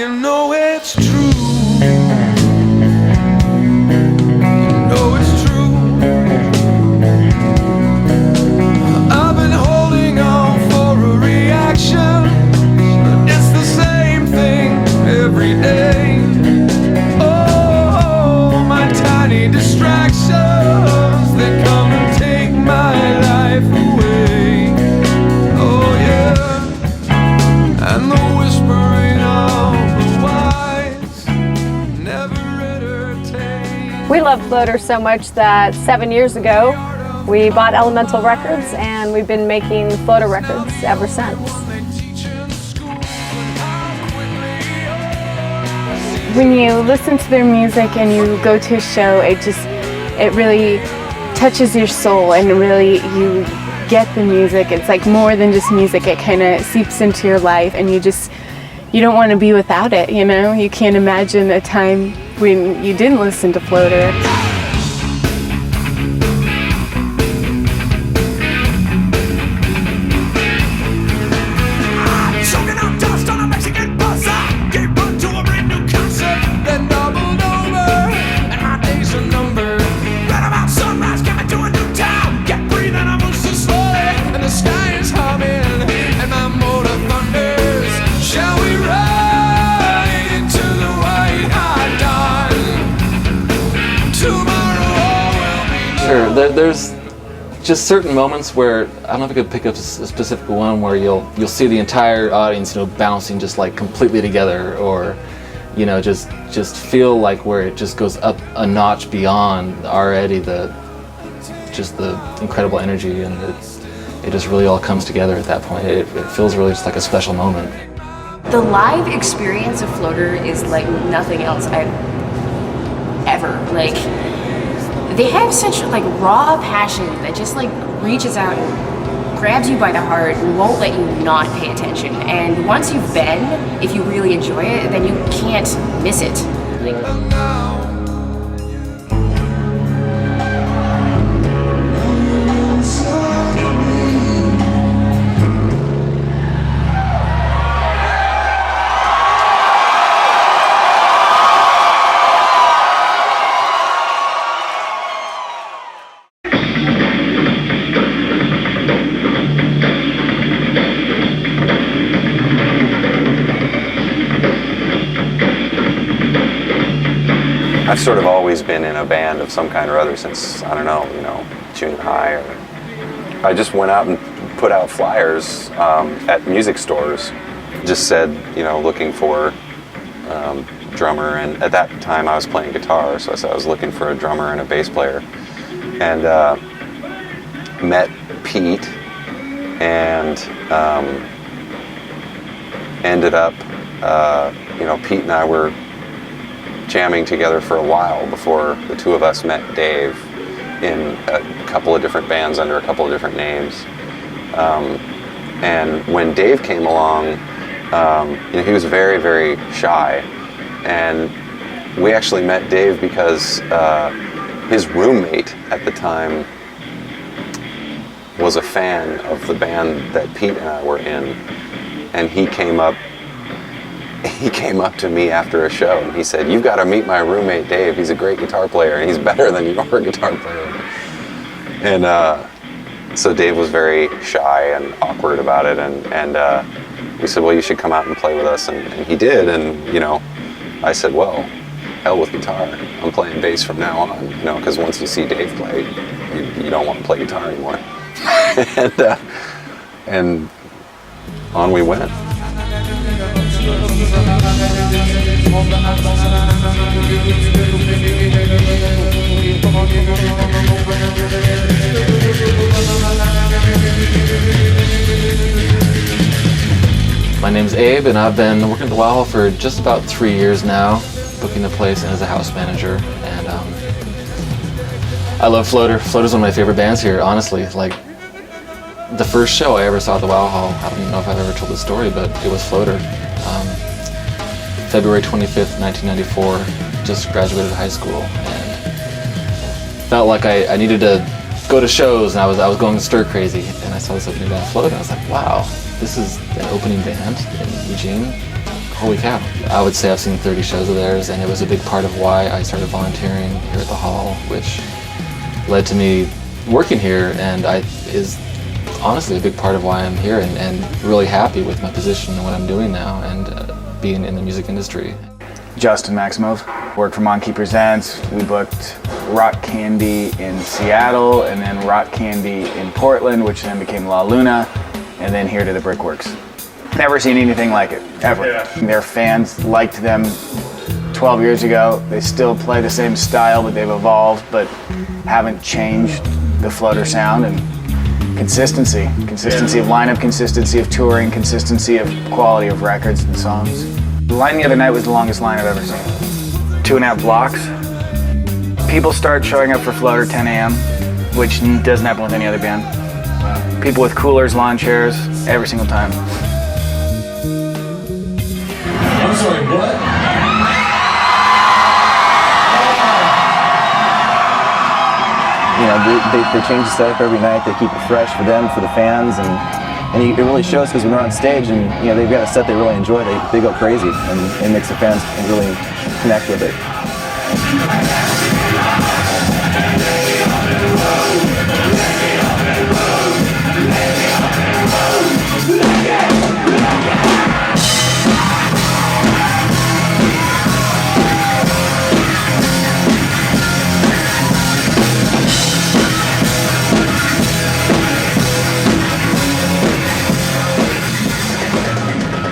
you know it's true. You know it's true. I've been holding on for a reaction, but it's the same thing every day. Oh, my tiny distractions, they come and take my life away. Oh yeah, and the whispering of the wise never entertain. We love Floater so much that 7 years ago we bought Elemental Records, and we've been making Floater records ever since. When you listen to their music and you go to a show, it really touches your soul, and really you get the music. It's like more than just music. It kind of seeps into your life, and you don't want to be without it, you know? You can't imagine a time when you didn't listen to Floater. Sure, there's just certain moments where, I don't know if I could pick up a specific one where you'll see the entire audience, bouncing just like completely together, or, just feel like where it just goes up a notch beyond already the incredible energy, and it just really all comes together at that point. It feels really just like a special moment. The live experience of Floater is like nothing else I've ever, they have such raw passion that just reaches out and grabs you by the heart and won't let you not pay attention. And once you've been, if you really enjoy it, then you can't miss it. I've sort of always been in a band of some kind or other since, I don't know, junior high. I just went out and put out flyers at music stores. Just said, looking for drummer, and at that time I was playing guitar, so I said I was looking for a drummer and a bass player. And met Pete, and ended up, Pete and I were jamming together for a while before the two of us met Dave in a couple of different bands under a couple of different names. And when Dave came along, he was very, very shy. And we actually met Dave because his roommate at the time was a fan of the band that Pete and I were in. And he came up to me after a show and he said, "You've got to meet my roommate Dave. He's a great guitar player, and he's better than your guitar player." And so Dave was very shy and awkward about it, and we said, "Well, you should come out and play with us," and he did. And I said, "Well, hell with guitar. I'm playing bass from now on," because once you see Dave play, you don't want to play guitar anymore. and on we went. My name's Abe, and I've been working at the Wow Hall for just about 3 years now, booking the place and as a house manager. And I love Floater. Floater's one of my favorite bands here, honestly. The first show I ever saw at the Wow Hall, I don't know if I've ever told this story, but it was Floater. February 25th, 1994, just graduated high school, and felt like I needed to go to shows, and I was going stir crazy, and I saw this opening band Floater, and I was like, wow, this is an opening band in Eugene. holy cow. I would say I've seen 30 shows of theirs, and it was a big part of why I started volunteering here at the Hall, which led to me working here, and is honestly a big part of why I'm here, and really happy with my position and what I'm doing now, and being in the music industry. Justin Maximov, worked for Monkey Presents. We booked Rock Candy in Seattle, and then Rock Candy in Portland, which then became La Luna, and then here to the Brickworks. Never seen anything like it, ever. Yeah. Their fans liked them 12 years ago. They still play the same style, but they've evolved, but haven't changed the Floater sound. And consistency of lineup, consistency of touring, consistency of quality of records and songs. The line the other night was the longest line I've ever seen. 2.5 blocks. People start showing up for Floater 10 a.m., which doesn't happen with any other band. People with coolers, lawn chairs, every single time. I'm sorry, what? You know, they change the setup every night. They keep it fresh for them, for the fans, and it really shows because when they're on stage and you know they've got a set they really enjoy, they go crazy, and it makes the fans really connect with it.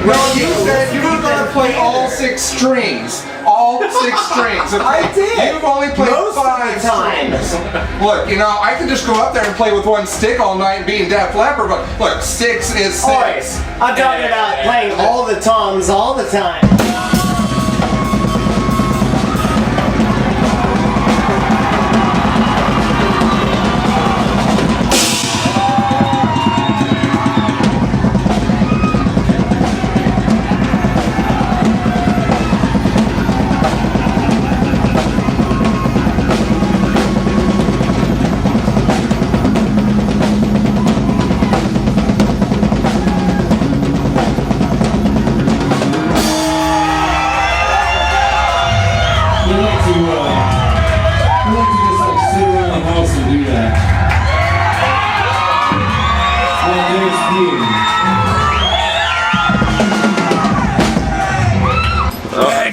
Well, you said you were going to play all 6 strings. All 6 strings. Okay? I did. You've only played Most 5 of the time. strings. Look, you know, I could just go up there and play with one stick all night and be in Def Leppard, but look, 6 is 6. Always. I'm talking about playing all the toms all the time.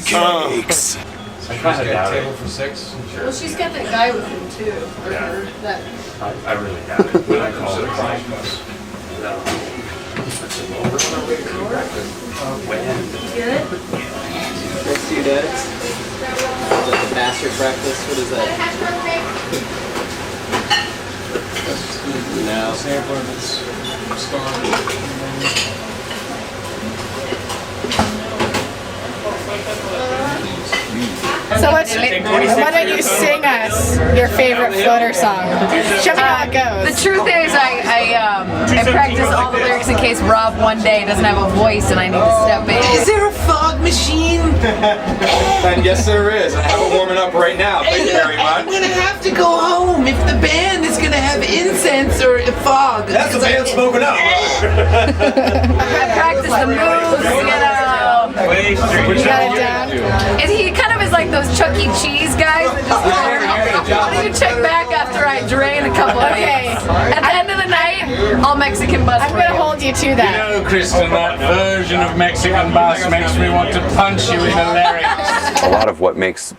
Pancakes. I got a table for 6. Sure. Well, she's got that guy with him too. Or Yeah. that. I really doubt it. When I call it Good? Next to you, Dad. Is that the bastard breakfast? What is that? No. Sampler that's started. So why don't you sing us your favorite Floater song? Show me how it goes. The truth is, I practice all the lyrics in case Rob one day doesn't have a voice and I need to step in. Is there a fog machine? And yes, there is. I have it warming up right now. Thank you very much. I'm gonna have to go home if the band is gonna have incense or fog. That's the band smoking up. I practice the moves, you know. You got it down? And he kind of is like those Chuck E. Cheese guys that just you check back after I drain a couple of Okay. At the end of the night, all Mexican bus. I'm gonna hold you to that. You know, Kristen, that version of Mexican bass makes me want to punch you in the larynx. A lot of what makes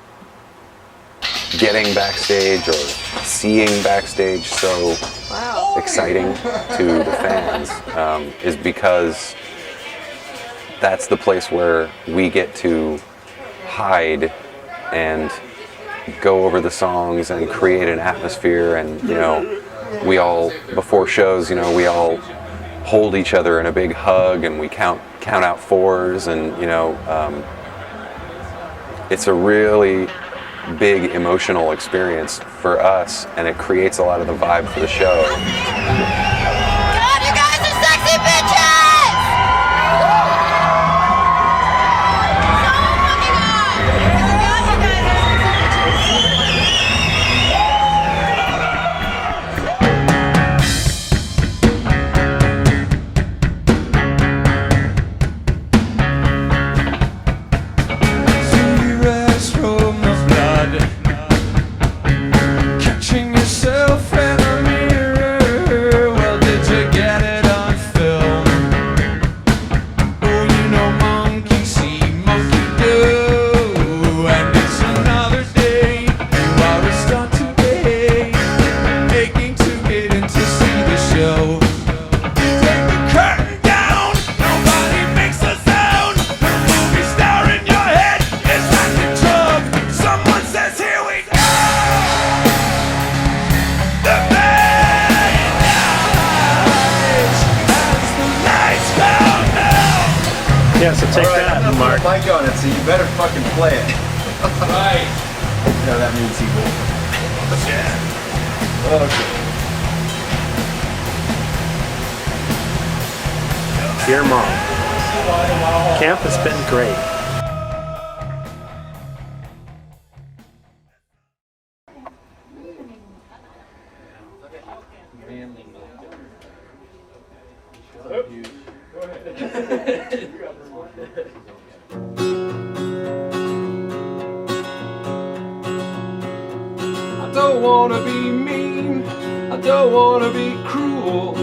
getting backstage or seeing backstage so exciting to the fans is because that's the place where we get to hide and go over the songs and create an atmosphere. And you know, we all, before shows, you know, we all hold each other in a big hug and we count out 4s, and you know, it's a really big emotional experience for us, and it creates a lot of the vibe for the show. God, you guys are sexy bitches! Take that, Mark. Mic on it, so you better fucking play it. Right. No, that means he will. Yeah. Okay. Dear Mom, camp has been great. I don't wanna be mean, I don't wanna be cruel,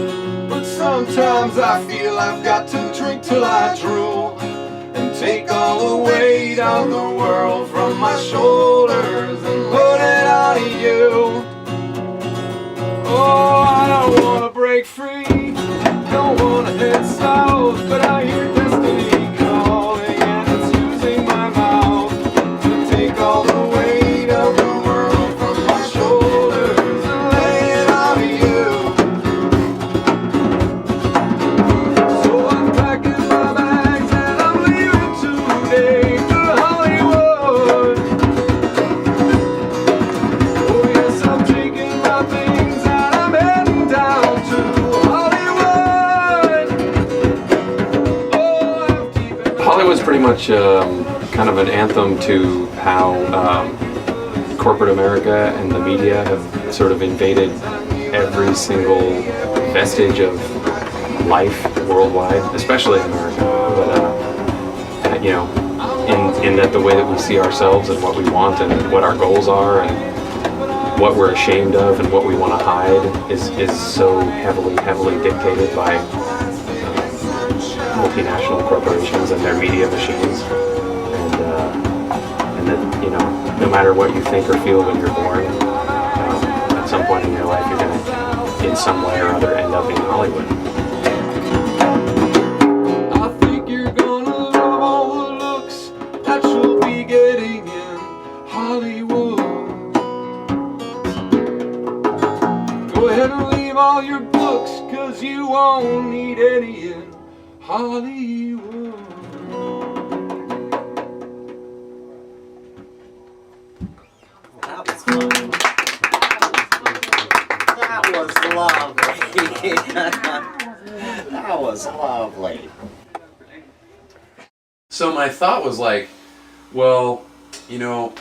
but sometimes I feel I've got to drink till I drool and take all the weight of the world from my shoulders and put it on you. Oh, I don't wanna break free, don't wanna head south, but I hear destiny calling and it's using my mouth to take all the weight of the world from my shoulders and lay it on you. So I'm packing my bags and I'm leaving today to Hollywood. Oh yes, I'm taking my things and I'm heading down to Hollywood. Hollywood's pretty much kind of an anthem to how corporate America and the media have sort of invaded every single vestige of life worldwide, especially in America. But you know, in that the way that we see ourselves and what we want and what our goals are and what we're ashamed of and what we want to hide is so heavily dictated by multinational corporations and their media machines, and that, you know, no matter what you think or feel when you're born, at some point in your life you're going to, in some way or other, end up in Hollywood. I think you're gonna love all the looks that you'll be getting in Hollywood. Go ahead and leave all your books, 'cause you won't need any in Hollywood. That was fun. That was lovely. That was lovely. So my thought was like, well, you know,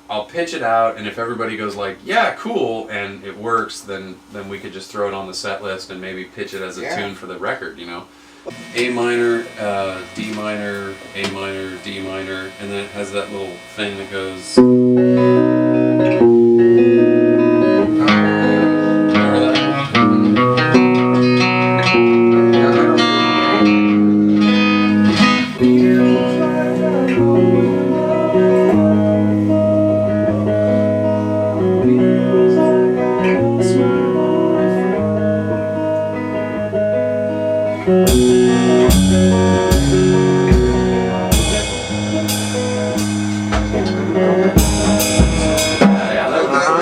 I'll pitch it out, and if everybody goes like, yeah, cool, and it works, then we could just throw it on the set list and maybe pitch it as a tune for the record, you know? A minor, D minor, A minor, D minor, and then it has that little thing that goes. Remember that?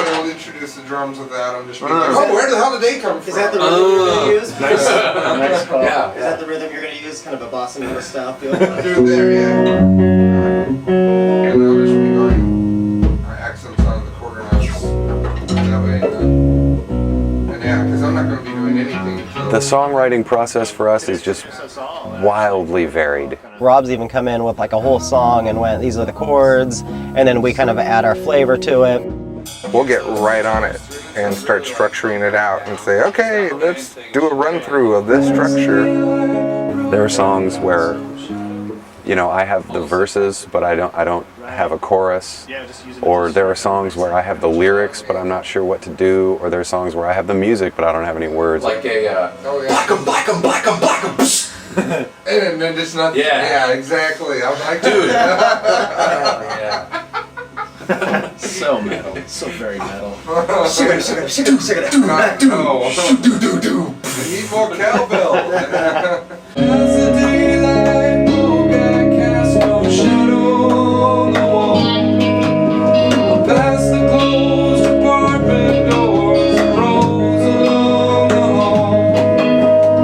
I'll introduce the drums with that. I'm just being like, oh, where the hell did they come from? Is that the rhythm you're going to use? Nice. Nice call. Yeah. Is that the rhythm you're going to use? Kind of a bossa nova style feel? Do it there, yeah. And I'll just be going my accents on the quarter notes. That way. And yeah, because I'm not going to be doing anything. The songwriting process for us is just wildly varied. Rob's even come in with like a whole song and went, these are the chords, and then we kind of add our flavor to it. We'll get right on it and start structuring it out and say, okay, let's do a run through of this structure. There are songs where, you know, I have the verses, but I don't have a chorus. Or there are songs where I have the lyrics, but I'm not sure what to do. Or there are songs where I have the music, but I don't have any words. Like a, black 'em, black 'em, black 'em, black 'em. And then just not. Yeah, exactly. I'm like, dude. yeah. So metal. So very metal. I need more cowbell. As the daylight broke, I cast no shadow on the wall. I passed the closed apartment doors and rose along the hall.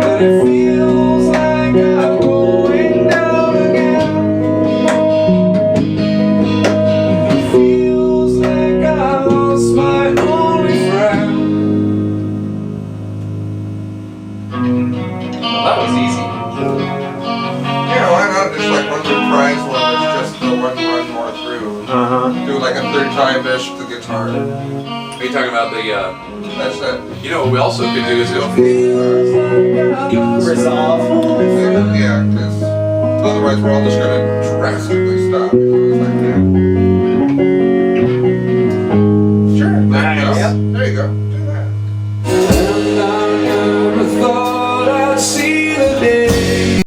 And it feels like I'm going down again. Well, that was easy. Yeah, why not just like one big prize one that's just the one run more through. Do like a third time-ish the guitar. Are you talking about the, That's it. you know what we also could do is go, Resolve. Yeah, because otherwise we're all just gonna drastically stop. If it was like that.